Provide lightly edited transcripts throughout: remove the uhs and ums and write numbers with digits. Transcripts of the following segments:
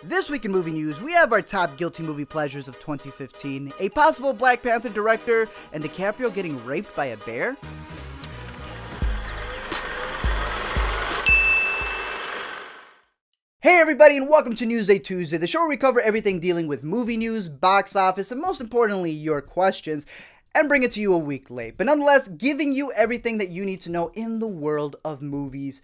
This week in movie news, we have our top guilty movie pleasures of 2015, a possible Black Panther director, and DiCaprio getting raped by a bear? Hey everybody, and welcome to Newsday Tuesday, the show where we cover everything dealing with movie news, box office, and most importantly, your questions, and bring it to you a week late. But nonetheless, giving you everything that you need to know in the world of movies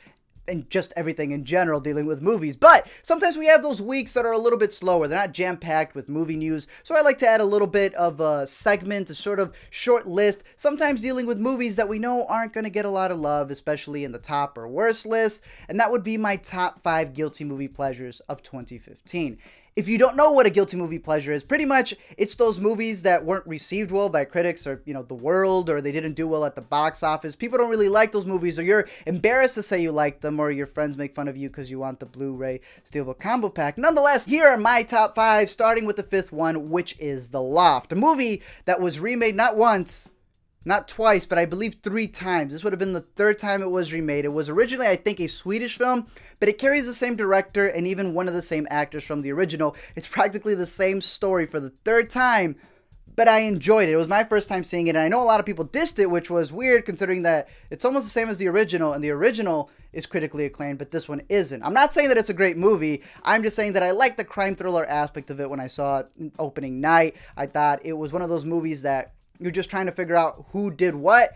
and just everything in general dealing with movies. But sometimes we have those weeks that are a little bit slower. They're not jam-packed with movie news. So I like to add a little bit of a segment, a sort of short list, sometimes dealing with movies that we know aren't going to get a lot of love, especially in the top or worst list. And that would be my top 5 guilty movie pleasures of 2015. If you don't know what a guilty movie pleasure is, pretty much it's those movies that weren't received well by critics or, the world, or they didn't do well at the box office. People don't really like those movies, or you're embarrassed to say you like them, or your friends make fun of you because you want the Blu-ray Steelbook combo pack. Nonetheless, here are my top 5, starting with the 5th one, which is The Loft, a movie that was remade not once, not twice, but I believe 3 times. This would have been the 3rd time it was remade. It was originally, I think, a Swedish film, but it carries the same director and even one of the same actors from the original. It's practically the same story for the 3rd time, but I enjoyed it. It was my first time seeing it, and I know a lot of people dissed it, which was weird considering that it's almost the same as the original, and the original is critically acclaimed, but this one isn't. I'm not saying that it's a great movie. I'm just saying that I like the crime thriller aspect of it. When I saw it opening night, I thought it was one of those movies that you're just trying to figure out who did what,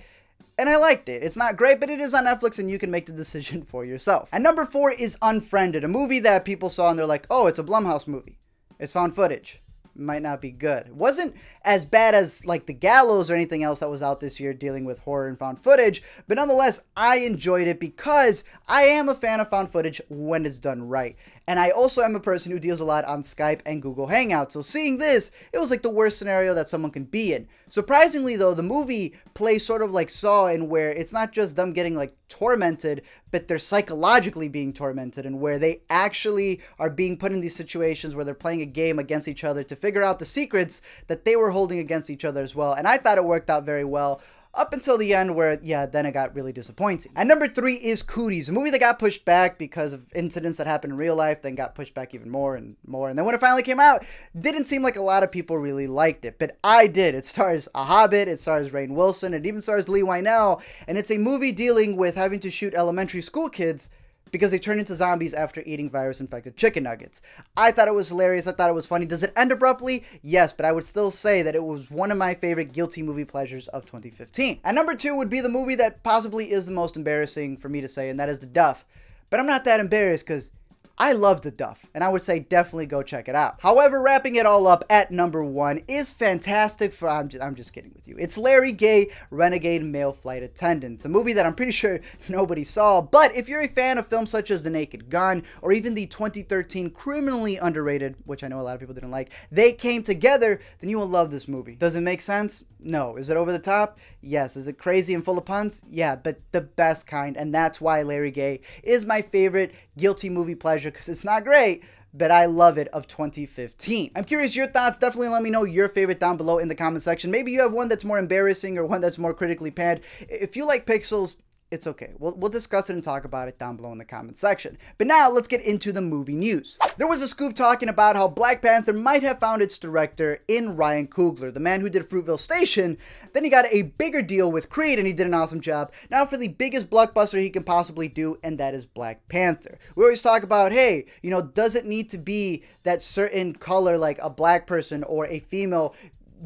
and I liked it. It's not great, but it is on Netflix, and you can make the decision for yourself. And number 4 is Unfriended, a movie that people saw and they're like, oh, it's a Blumhouse movie. It's found footage. Might not be good. It wasn't as bad as like The Gallows or anything else that was out this year dealing with horror and found footage, but nonetheless, I enjoyed it because I am a fan of found footage when it's done right. And I also am a person who deals a lot on Skype and Google Hangouts. So seeing this, it was like the worst scenario that someone can be in. Surprisingly though, the movie plays sort of like Saw, in where it's not just them getting like tormented, but they're psychologically being tormented, and where they actually are being put in these situations where they're playing a game against each other to figure out the secrets that they were holding against each other as well. And I thought it worked out very well. Up until the end where, then it got really disappointing. And number 3 is Cooties, a movie that got pushed back because of incidents that happened in real life, then got pushed back even more and more. And then when it finally came out, didn't seem like a lot of people really liked it, but I did. It stars a Hobbit, it stars Rainn Wilson, it even stars Lee Wynell, and it's a movie dealing with having to shoot elementary school kids because they turn into zombies after eating virus-infected chicken nuggets. I thought it was hilarious. I thought it was funny. Does it end abruptly? Yes, but I would still say that it was one of my favorite guilty movie pleasures of 2015. And number 2 would be the movie that possibly is the most embarrassing for me to say, and that is The Duff. But I'm not that embarrassed because I love The Duff, and I would say definitely go check it out. However, wrapping it all up at number 1 is Fantastic for, I'm just kidding with you. It's Larry Gay, Renegade Male Flight Attendant. It's a movie that I'm pretty sure nobody saw, but if you're a fan of films such as The Naked Gun, or even the 2013 criminally underrated, which I know a lot of people didn't like, They Came Together, then you will love this movie. Does it make sense? No. Is it over the top? Yes. Is it crazy and full of puns? Yeah, but the best kind, and that's why Larry Gay is my favorite guilty movie pleasure, because it's not great, but I love it, of 2015. I'm curious your thoughts. Definitely let me know your favorite down below in the comment section. Maybe you have one that's more embarrassing or one that's more critically panned. If you like Pixels, it's okay. We'll discuss it and talk about it down below in the comment section. But now let's get into the movie news. There was a scoop talking about how Black Panther might have found its director in Ryan Coogler, the man who did Fruitvale Station. Then he got a bigger deal with Creed, and he did an awesome job. Now for the biggest blockbuster he can possibly do, and that is Black Panther. We always talk about, hey, does it need to be that certain color, like a black person or a female,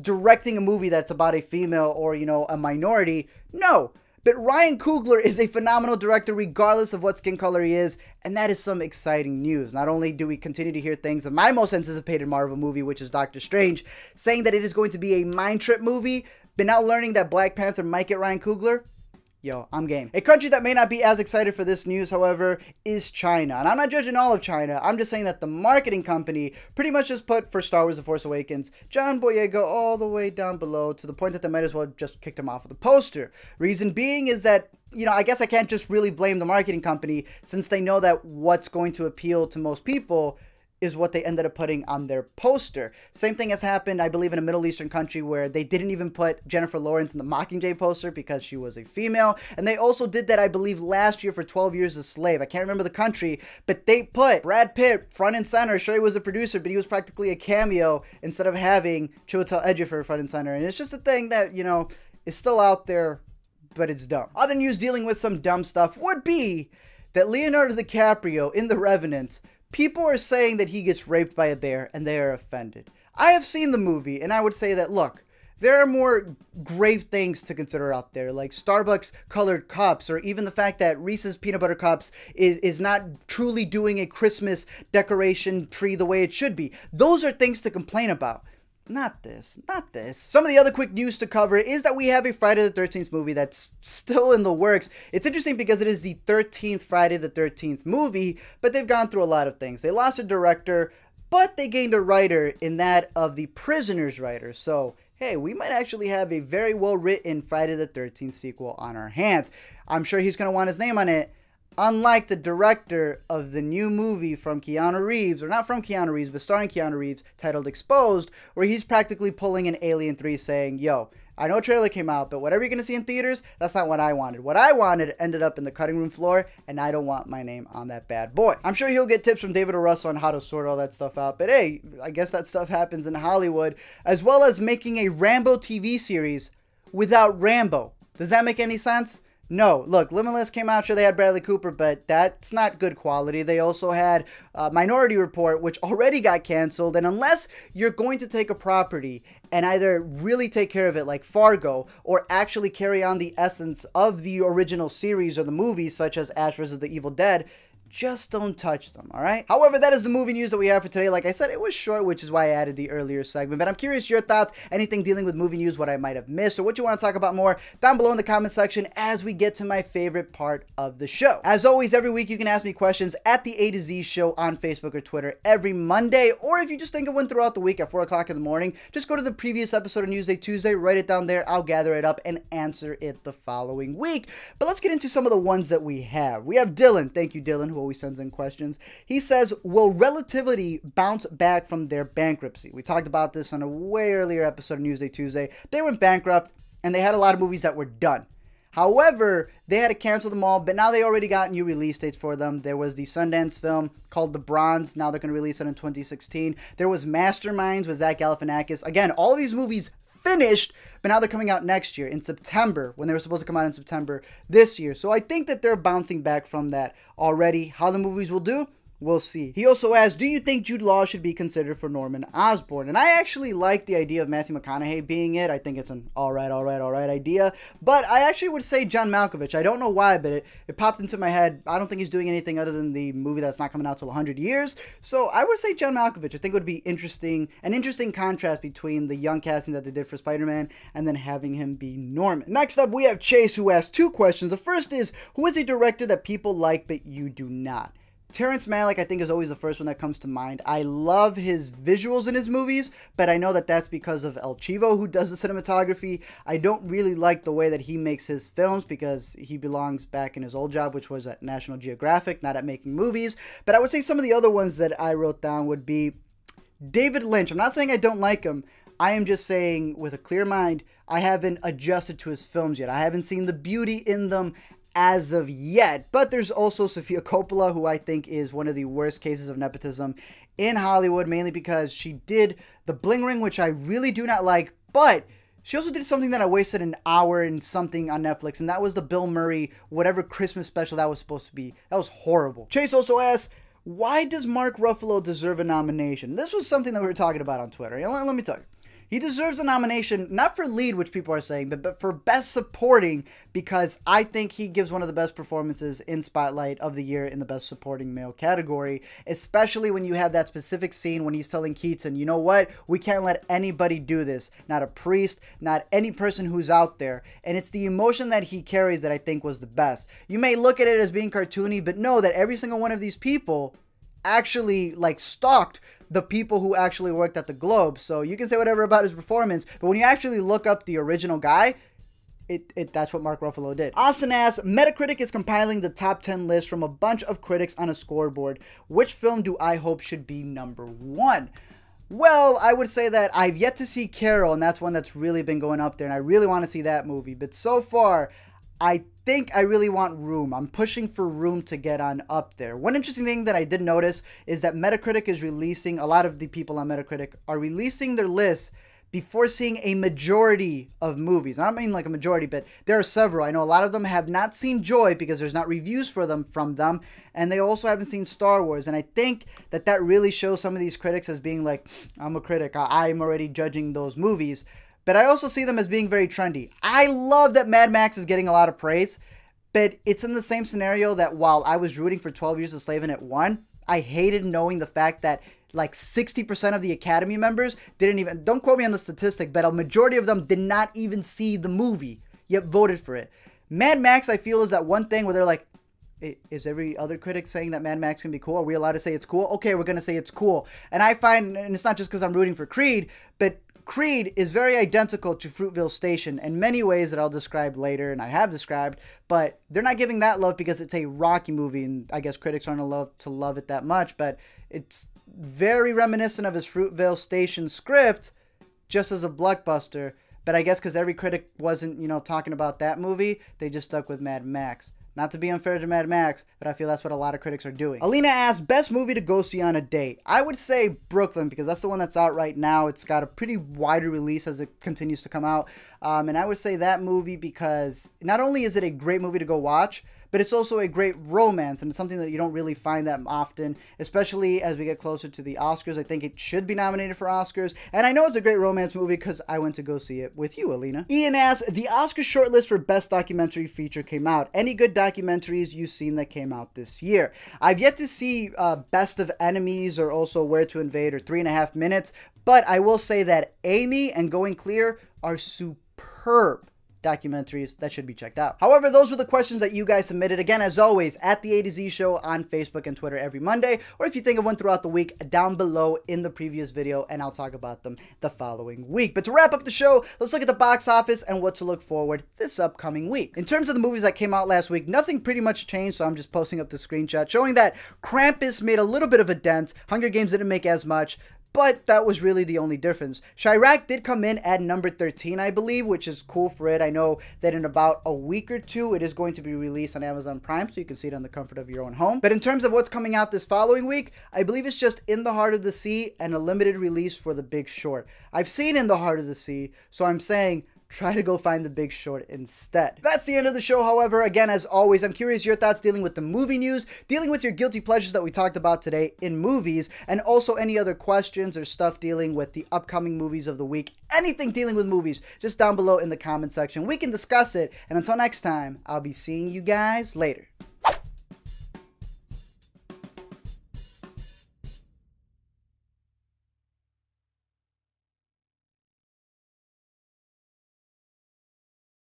directing a movie that's about a female or, a minority? No. But Ryan Coogler is a phenomenal director regardless of what skin color he is, and that is some exciting news. Not only do we continue to hear things of my most anticipated Marvel movie, which is Doctor Strange, saying that it is going to be a mind trip movie, but now learning that Black Panther might get Ryan Coogler. Yo, I'm game. A country that may not be as excited for this news, however, is China. And I'm not judging all of China. I'm just saying that the marketing company pretty much just put, for Star Wars The Force Awakens, John Boyega all the way down below, to the point that they might as well just kicked him off of the poster. Reason being is that, I guess I can't just really blame the marketing company, since they know that what's going to appeal to most people is what they ended up putting on their poster. Same thing has happened, I believe, in a Middle Eastern country where they didn't even put Jennifer Lawrence in the Mockingjay poster because she was a female. And they also did that, I believe, last year for 12 Years a Slave. I can't remember the country, but they put Brad Pitt front and center. Sure, he was a producer, but he was practically a cameo instead of having Chiwetel Ejiofor front and center. And it's just a thing that, you know, is still out there, but it's dumb. Other news dealing with some dumb stuff would be that Leonardo DiCaprio in The Revenant, people are saying that he gets raped by a bear, and they are offended. I have seen the movie, and I would say that, look, there are more grave things to consider out there, like Starbucks colored cups, or even the fact that Reese's peanut butter cups is not truly doing a Christmas decoration tree the way it should be. Those are things to complain about. Not this, not this. Some of the other quick news to cover is that we have a Friday the 13th movie that's still in the works. It's interesting because it is the 13th Friday the 13th movie, but they've gone through a lot of things. They lost a director, but they gained a writer in that of the Prisoners writer. So, hey, we might actually have a very well-written Friday the 13th sequel on our hands. I'm sure he's going to want his name on it. Unlike the director of the new movie from Keanu Reeves, or not from Keanu Reeves, but starring Keanu Reeves, titled Exposed, where he's practically pulling an Alien 3 saying, yo, I know a trailer came out, but whatever you're going to see in theaters, that's not what I wanted. What I wanted ended up in the cutting room floor, and I don't want my name on that bad boy. I'm sure he'll get tips from David O. Russell on how to sort all that stuff out, but hey, I guess that stuff happens in Hollywood, as well as making a Rambo TV series without Rambo. Does that make any sense? No. Look, Limitless came out, sure they had Bradley Cooper, but that's not good quality. They also had Minority Report, which already got canceled, and unless you're going to take a property and either really take care of it like Fargo, or actually carry on the essence of the original series or the movies, such as Ash vs. the Evil Dead, just don't touch them, all right? However, that is the movie news that we have for today. Like I said, it was short, which is why I added the earlier segment. But I'm curious your thoughts, anything dealing with movie news, what I might have missed, or what you want to talk about more down below in the comment section as we get to my favorite part of the show. As always, every week you can ask me questions at the A to Z Show on Facebook or Twitter every Monday. Or if you just think of one throughout the week at 4 o'clock in the morning, just go to the previous episode of Newsday Tuesday, write it down there, I'll gather it up and answer it the following week. But let's get into some of the ones that we have. We have Dylan. Thank you, Dylan, who always sends in questions. He says, will Relativity bounce back from their bankruptcy? We talked about this on a way earlier episode of Newsday Tuesday. They went bankrupt, and they had a lot of movies that were done. However, they had to cancel them all, but now they already got new release dates for them. There was the Sundance film called The Bronze. Now they're going to release it in 2016. There was Masterminds with Zach Galifianakis. Again, all of these movies finished, but now they're coming out next year in September, when they were supposed to come out in September this year. So I think that they're bouncing back from that already. How the movies will do, we'll see. He also asked, do you think Jude Law should be considered for Norman Osborn? And I actually like the idea of Matthew McConaughey being it. I think it's an all right idea. But I actually would say John Malkovich. I don't know why, but it popped into my head. I don't think he's doing anything other than the movie that's not coming out till 100 years. So I would say John Malkovich. I think it would be an interesting contrast between the young casting that they did for Spider-Man and then having him be Norman. Next up, we have Chase, who asked 2 questions. The first is, who is a director that people like but you do not? Terrence Malick, I think, is always the first one that comes to mind. I love his visuals in his movies, but I know that that's because of El Chivo, who does the cinematography. I don't really like the way that he makes his films because he belongs back in his old job, which was at National Geographic, not at making movies. But I would say some of the other ones that I wrote down would be David Lynch. I'm not saying I don't like him. I am just saying, with a clear mind, I haven't adjusted to his films yet. I haven't seen the beauty in them as of yet. But there's also Sofia Coppola, who I think is one of the worst cases of nepotism in Hollywood, mainly because she did The Bling Ring, which I really do not like, but she also did something that I wasted an hour and something on Netflix, and that was the Bill Murray, whatever Christmas special that was supposed to be. That was horrible. Chase also asked, why does Mark Ruffalo deserve a nomination? This was something that we were talking about on Twitter. Let me tell you. He deserves a nomination, not for lead, which people are saying, but for best supporting, because I think he gives one of the best performances in Spotlight of the year in the best supporting male category, especially when you have that specific scene when he's telling Keaton, you know what, we can't let anybody do this, not a priest, not any person who's out there, and it's the emotion that he carries that I think was the best. You may look at it as being cartoony, but know that every single one of these people actually stalked the people who actually worked at the Globe. So you can say whatever about his performance, but when you actually look up the original guy, that's what Mark Ruffalo did. Austin asks, Metacritic is compiling the top 10 list from a bunch of critics on a scoreboard. Which film do I hope should be number 1? Well, I would say that I've yet to see Carol, and that's one that's really been going up there, and I really want to see that movie. But so far, I think I really want Room. I'm pushing for Room to get on up there. One interesting thing that I did notice is that Metacritic is releasing, a lot of the people on Metacritic are releasing their lists before seeing a majority of movies. I don't mean like a majority, but there are several. I know a lot of them have not seen Joy because there's not reviews for them from them, and they also haven't seen Star Wars. And I think that that really shows some of these critics as being like, I'm a critic, I'm already judging those movies. But I also see them as being very trendy. I love that Mad Max is getting a lot of praise, but it's in the same scenario that while I was rooting for 12 Years a Slave and it won, I hated knowing the fact that like 60% of the Academy members didn't even, don't quote me on the statistic, but a majority of them did not even see the movie, yet voted for it. Mad Max, I feel, is that one thing where they're like, is every other critic saying that Mad Max can be cool? Are we allowed to say it's cool? Okay, we're going to say it's cool. And I find, and it's not just because I'm rooting for Creed, but Creed is very identical to Fruitvale Station in many ways that I'll describe later, and I have described, but they're not giving that love because it's a Rocky movie, and I guess critics aren't allowed to love it that much, but it's very reminiscent of his Fruitvale Station script, just as a blockbuster. But I guess because every critic wasn't, you know, talking about that movie, they just stuck with Mad Max. Not to be unfair to Mad Max, but I feel that's what a lot of critics are doing. Alina asks, best movie to go see on a date. I would say Brooklyn, because that's the one that's out right now. It's got a pretty wider release as it continues to come out. And I would say that movie because not only is it a great movie to go watch, but it's also a great romance, and it's something that you don't really find that often, especially as we get closer to the Oscars. I think it should be nominated for Oscars, and I know it's a great romance movie because I went to go see it with you, Alina. Ian asks, the Oscar shortlist for Best Documentary Feature came out. Any good documentaries you've seen that came out this year? I've yet to see Best of Enemies or also Where to Invade or 3.5 Minutes, but I will say that Amy and Going Clear are superb documentaries that should be checked out. However, those were the questions that you guys submitted. Again, as always, at the A to Z Show on Facebook and Twitter every Monday, or if you think of one throughout the week, down below in the previous video, and I'll talk about them the following week. But to wrap up the show, let's look at the box office and what to look forward this upcoming week. In terms of the movies that came out last week, nothing pretty much changed, so I'm just posting up the screenshot showing that Krampus made a little bit of a dent. Hunger Games didn't make as much, but that was really the only difference. Chirac did come in at number 13, I believe, which is cool for it. I know that in about a week or two, it is going to be released on Amazon Prime, so you can see it on the comfort of your own home. But in terms of what's coming out this following week, I believe it's just In the Heart of the Sea and a limited release for The Big Short. I've seen In the Heart of the Sea, so I'm saying try to go find The Big Short instead. That's the end of the show, however. Again, as always, I'm curious your thoughts dealing with the movie news, dealing with your guilty pleasures that we talked about today in movies, and also any other questions or stuff dealing with the upcoming movies of the week. Anything dealing with movies, just down below in the comment section. We can discuss it, and until next time, I'll be seeing you guys later.